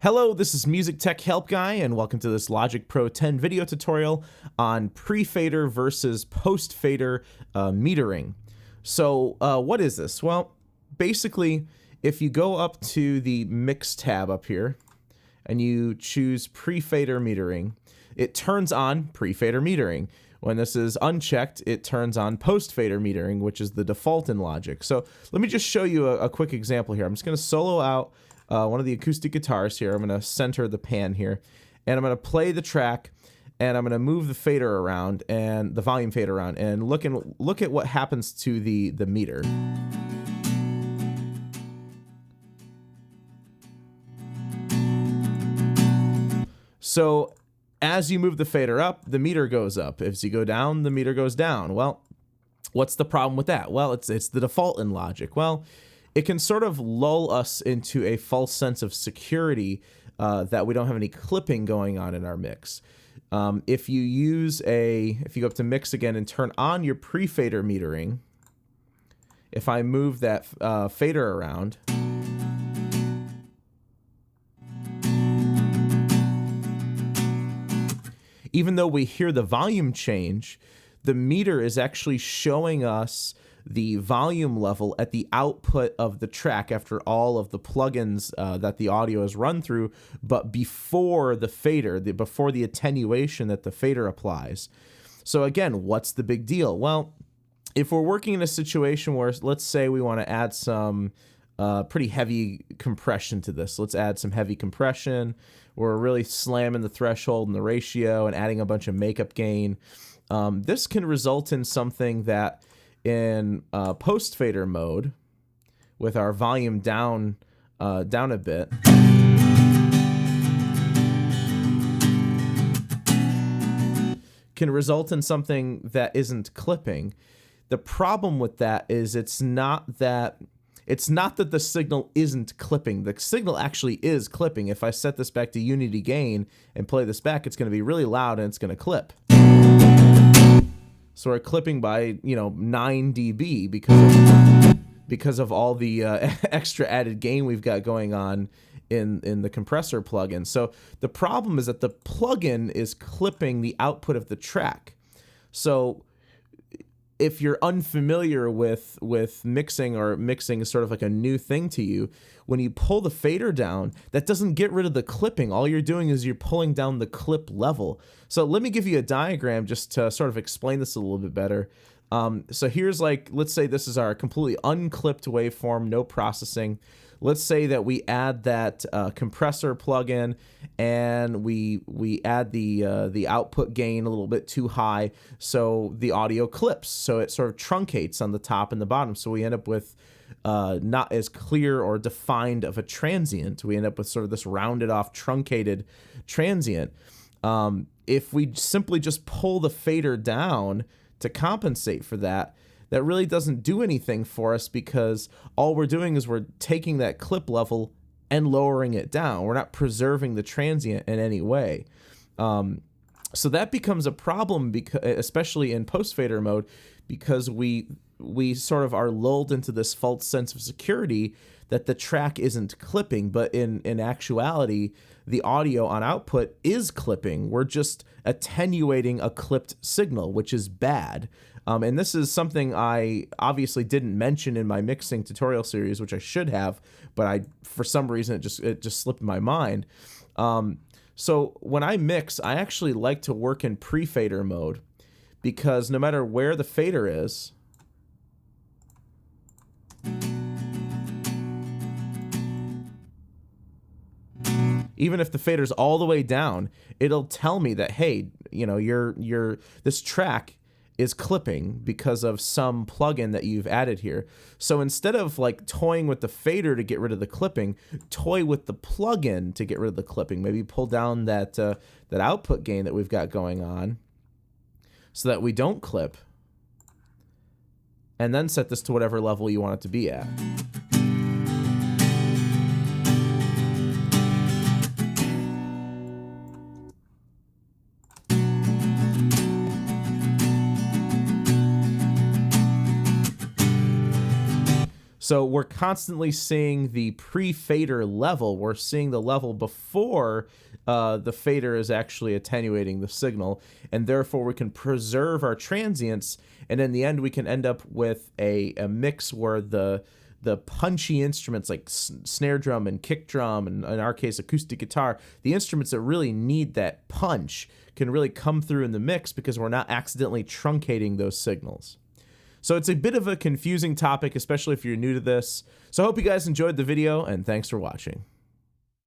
Hello, this is MusicTechHelpGuy, and welcome to this Logic Pro 10 video tutorial on pre-fader versus post-fader metering. So what is this? Well, basically, if you go up to the Mix tab up here, and you choose pre-fader metering, it turns on pre-fader metering. When this is unchecked, it turns on post-fader metering, which is the default in Logic. So let me just show you a quick example here. I'm just going to solo out one of the acoustic guitars here. I'm going to center the pan here, and I'm going to play the track, and I'm going to move the fader around and the volume fader around, and look at what happens to the meter. So as you move the fader up, the meter goes up. As you go down, the meter goes down. Well, what's the problem with that? Well, it's the default in Logic. Well, it can sort of lull us into a false sense of security that we don't have any clipping going on in our mix. If you go up to Mix again and turn on your pre-fader metering, if I move that fader around, even though we hear the volume change, the meter is actually showing us the volume level at the output of the track after all of the plugins that the audio is run through, but before the fader, before the attenuation that the fader applies. So again, what's the big deal? Well, if we're working in a situation where, let's say we want to add some pretty heavy compression to this. Let's add some heavy compression. We're really slamming the threshold and the ratio and adding a bunch of makeup gain. This can result in something that in post-fader mode, with our volume down a bit, can result in something that isn't clipping. The problem with that is it's not that the signal isn't clipping. The signal actually is clipping. If I set this back to unity gain and play this back, it's going to be really loud and it's going to clip. So we're clipping by 9 dB because of all the extra added gain we've got going on in the compressor plugin. So the problem is that the plugin is clipping the output of the track. So if you're unfamiliar with mixing, or mixing is sort of like a new thing to you, when you pull the fader down, that doesn't get rid of the clipping. All you're doing is you're pulling down the clip level. So let me give you a diagram just to sort of explain this a little bit better. So here's, like, let's say this is our completely unclipped waveform, no processing. Let's say that we add that compressor plugin, and we add the output gain a little bit too high, so the audio clips. So it sort of truncates on the top and the bottom. So we end up with not as clear or defined of a transient. We end up with sort of this rounded off, truncated transient. If we simply just pull the fader down to compensate for that, that really doesn't do anything for us, because all we're doing is we're taking that clip level and lowering it down. We're not preserving the transient in any way. So that becomes a problem, because, especially in post-fader mode, because we sort of are lulled into this false sense of security that the track isn't clipping, but in actuality, the audio on output is clipping. We're just attenuating a clipped signal, which is bad. And this is something I obviously didn't mention in my mixing tutorial series, which I should have, but for some reason it just slipped my mind. So when I mix, I actually like to work in pre-fader mode, because no matter where the fader is, even if the fader's all the way down, it'll tell me that, hey, this track is clipping because of some plugin that you've added here. So instead of like toying with the fader to get rid of the clipping, toy with the plugin to get rid of the clipping. Maybe pull down that output gain that we've got going on so that we don't clip, and then set this to whatever level you want it to be at. So we're constantly seeing the pre-fader level. We're seeing the level before the fader is actually attenuating the signal, and therefore we can preserve our transients, and in the end we can end up with a mix where the punchy instruments like snare drum and kick drum, and in our case acoustic guitar, the instruments that really need that punch can really come through in the mix because we're not accidentally truncating those signals. So it's a bit of a confusing topic, especially if you're new to this. So I hope you guys enjoyed the video, and thanks for watching.